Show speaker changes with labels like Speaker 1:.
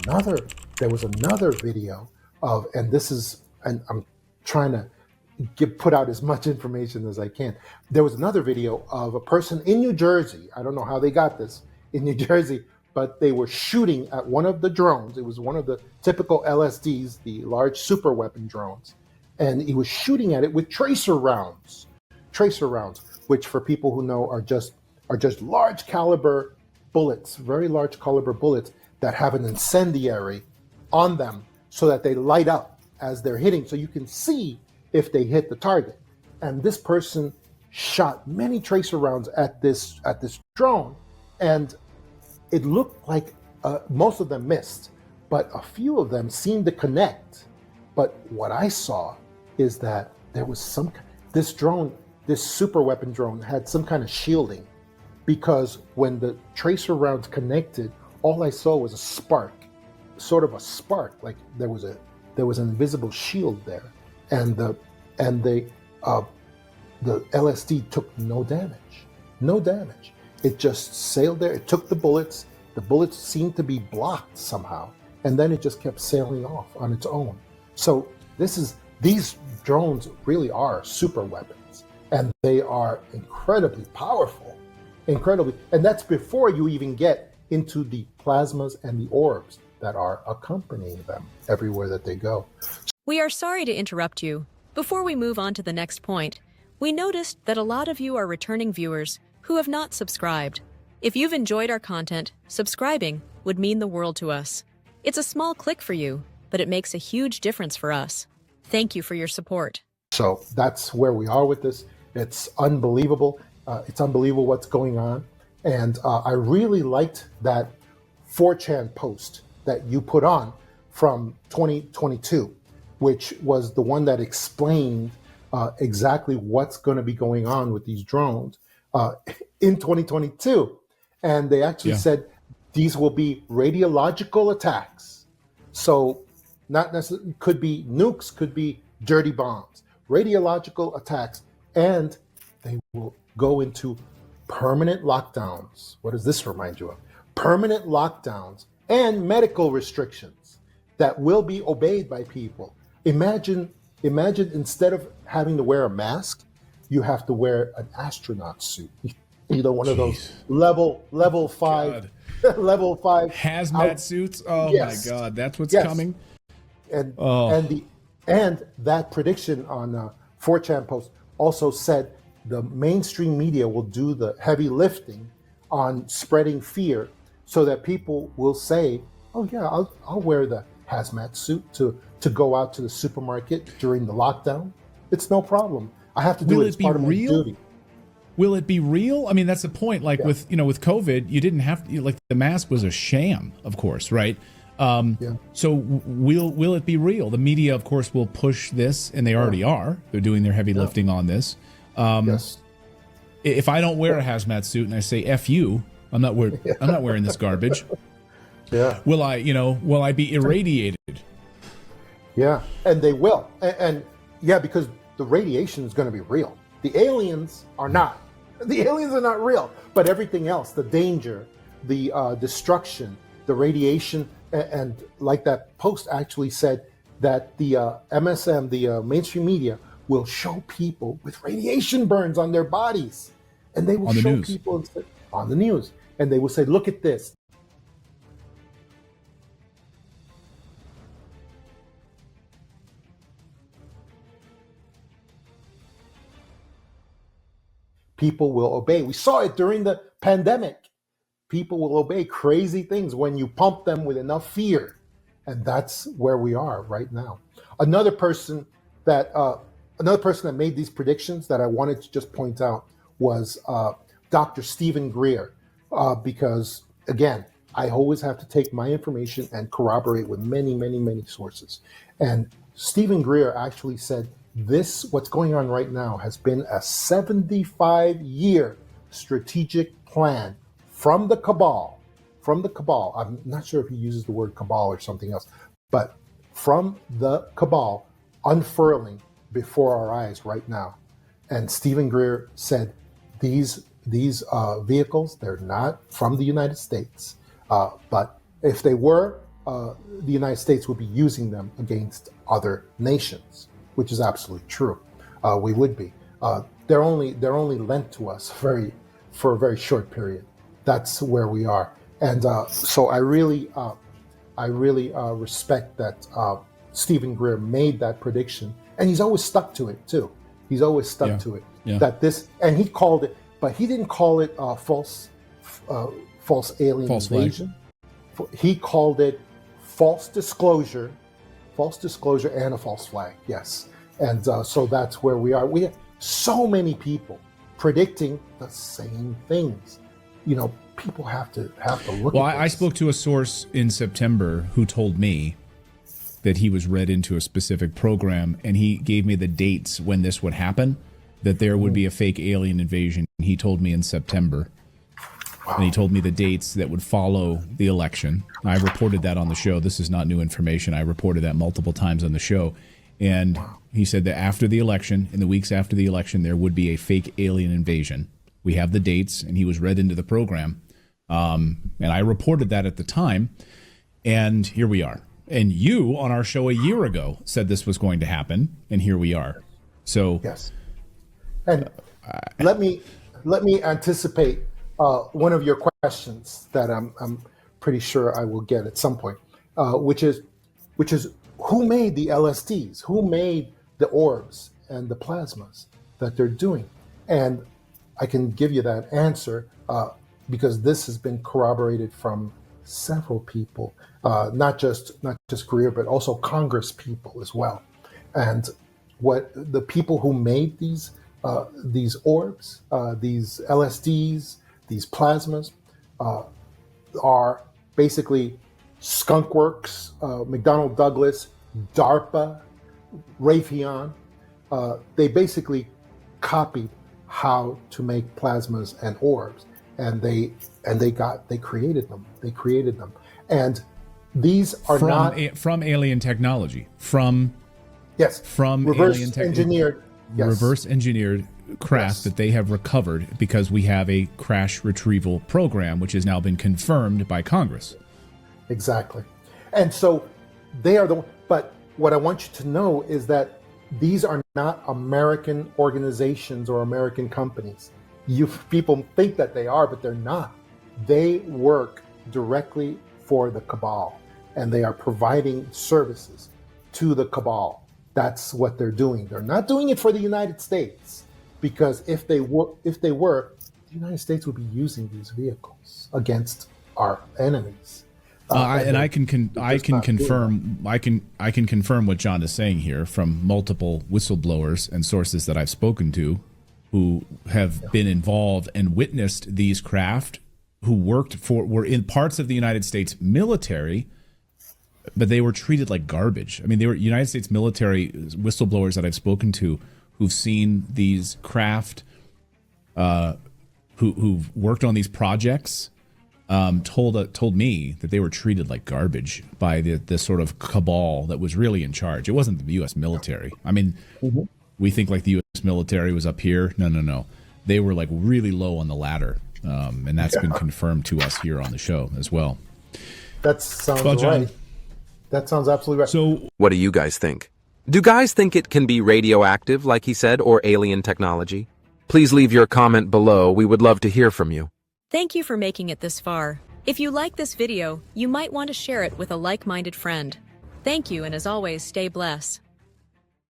Speaker 1: there was another video of, and this is, and I'm trying to put out as much information as I can. There was another video of a person in New Jersey. I don't know how they got this in New Jersey, but they were shooting at one of the drones. It was one of the typical LSDs, the large super weapon drones, and he was shooting at it with tracer rounds. Tracer rounds, which for people who know are just large caliber bullets, very large caliber bullets that have an incendiary on them so that they light up as they're hitting, so you can see if they hit the target. And this person shot many tracer rounds at this drone, and it looked like most of them missed, but a few of them seemed to connect. But what I saw is that there was this super weapon drone had some kind of shielding, because when the tracer rounds connected, all I saw was a spark, sort of a spark, like there was an invisible shield there, and the LSD took no damage. It just sailed there. It took the bullets. The bullets seemed to be blocked somehow, and then it just kept sailing off on its own. So these drones really are super weapons, and they are incredibly powerful, and that's before you even get into the plasmas and the orbs that are accompanying them everywhere that they go.
Speaker 2: We are sorry to interrupt you. Before we move on to the next point, we noticed that a lot of you are returning viewers who have not subscribed. If you've enjoyed our content, subscribing would mean the world to us. It's a small click for you, but it makes a huge difference for us. Thank you for your support.
Speaker 1: So that's where we are with this. It's unbelievable. It's unbelievable what's going on. And I really liked that 4chan post that you put on from 2022, which was the one that explained exactly what's going to be going on with these drones in 2022. And they actually said these will be radiological attacks. So not necessarily, could be nukes, could be dirty bombs, radiological attacks, and they will go into permanent lockdowns. What does this remind you of? Permanent lockdowns and medical restrictions that will be obeyed by people. Imagine instead of having to wear a mask, you have to wear an astronaut suit. You know, one of those level 5 level 5
Speaker 3: hazmat suits. Oh yes. My God, that's what's coming.
Speaker 1: And that prediction on 4chan post also said the mainstream media will do the heavy lifting on spreading fear, so that people will say, "Oh yeah, I'll wear the hazmat suit to go out to the supermarket during the lockdown. It's no problem. I have to do it as part of my duty."
Speaker 3: Will it be real? I mean, that's the point. Like with COVID, you didn't have to, like, the mask was a sham, of course, right? So will it be real? The media, of course, will push this, and they already are. They're doing their heavy lifting on this.
Speaker 1: Yes.
Speaker 3: If I don't wear a hazmat suit and I say "F you," I'm not wearing this garbage.
Speaker 1: Yeah.
Speaker 3: Will I be irradiated?
Speaker 1: Yeah, and they will, and because the radiation is going to be real. The aliens are not. The aliens are not real, but everything else, the danger, the destruction, the radiation, and like that post actually said that the MSM, the mainstream media, will show people with radiation burns on their bodies, and they will show people on the news, and they will say, "Look at this." People will obey. We saw it during the pandemic. People will obey crazy things when you pump them with enough fear. And that's where we are right now. Another person that made these predictions that I wanted to just point out was Dr. Stephen Greer, because again, I always have to take my information and corroborate with many, many, many sources. And Stephen Greer actually said what's going on right now has been a 75-year strategic plan from the cabal. I'm not sure if he uses the word cabal or something else, but from the cabal unfurling before our eyes right now. And Stephen Greer said these vehicles, they're not from the United States, but if they were, the United States would be using them against other nations, which is absolutely true. We would be. They're only lent to us for a very short period. That's where we are, and so I really respect that Stephen Greer made that prediction, and he's always stuck to it too. He's always stuck to it.
Speaker 3: Yeah.
Speaker 1: That this, and he called it, but he didn't call it false alien
Speaker 3: False
Speaker 1: invasion. He called it false disclosure, and a false flag. Yes, and so that's where we are. We have so many people predicting the same things. You know, people have to look.
Speaker 3: Well,
Speaker 1: at
Speaker 3: I spoke to a source in September who told me that he was read into a specific program, and he gave me the dates when this would happen, that there would be a fake alien invasion. He told me in September. And he told me the dates that would follow the election. I reported that on the show. This is not new information. I reported that multiple times on the show. And he said that after the election, in the weeks after the election, there would be a fake alien invasion. We have the dates, and he was read into the program. And I reported that at the time. And here we are. And you, on our show a year ago, said this was going to happen. And here we are. So
Speaker 1: yes. And let me anticipate one of your questions that I'm pretty sure I will get at some point, which is who made the LSDs? Who made the orbs and the plasmas that they're doing? And I can give you that answer because this has been corroborated from several people, not just Greer, but also Congress people as well. And what the people who made these orbs, these LSDs, these plasmas, are basically Skunk Works, McDonnell Douglas, DARPA, Raytheon. They basically copied how to make plasmas and orbs, and they created them. They created them, and these are
Speaker 3: from alien technology. From
Speaker 1: reverse
Speaker 3: alien
Speaker 1: engineered. Yes.
Speaker 3: Reverse engineered craft that they have recovered because we have a crash retrieval program, which has now been confirmed by Congress.
Speaker 1: Exactly. And so they are but what I want you to know is that these are not American organizations or American companies. People think that they are, but they're not. They work directly for the cabal, and they are providing services to the cabal. That's what they're doing. They're not doing it for the United States, because if they were, the United States would be using these vehicles against our enemies.
Speaker 3: I can confirm what John is saying here from multiple whistleblowers and sources that I've spoken to, who have been involved and witnessed these craft, who were in parts of the United States military, but they were treated like garbage. I mean, they were United States military whistleblowers that I've spoken to who've seen these craft, who've worked on these projects, told me that they were treated like garbage by the sort of cabal that was really in charge. It wasn't the U.S. military. I mean, we think like the U.S. military was up here. No. They were like really low on the ladder, and that's been confirmed to us here on the show as well.
Speaker 1: That sounds right. That sounds absolutely right.
Speaker 3: So,
Speaker 4: what do you guys think? Do guys think it can be radioactive, like he said, or alien technology? Please leave your comment below. We would love to hear from you.
Speaker 2: Thank you for making it this far. If you like this video, you might want to share it with a like-minded friend. Thank you, and as always, stay blessed.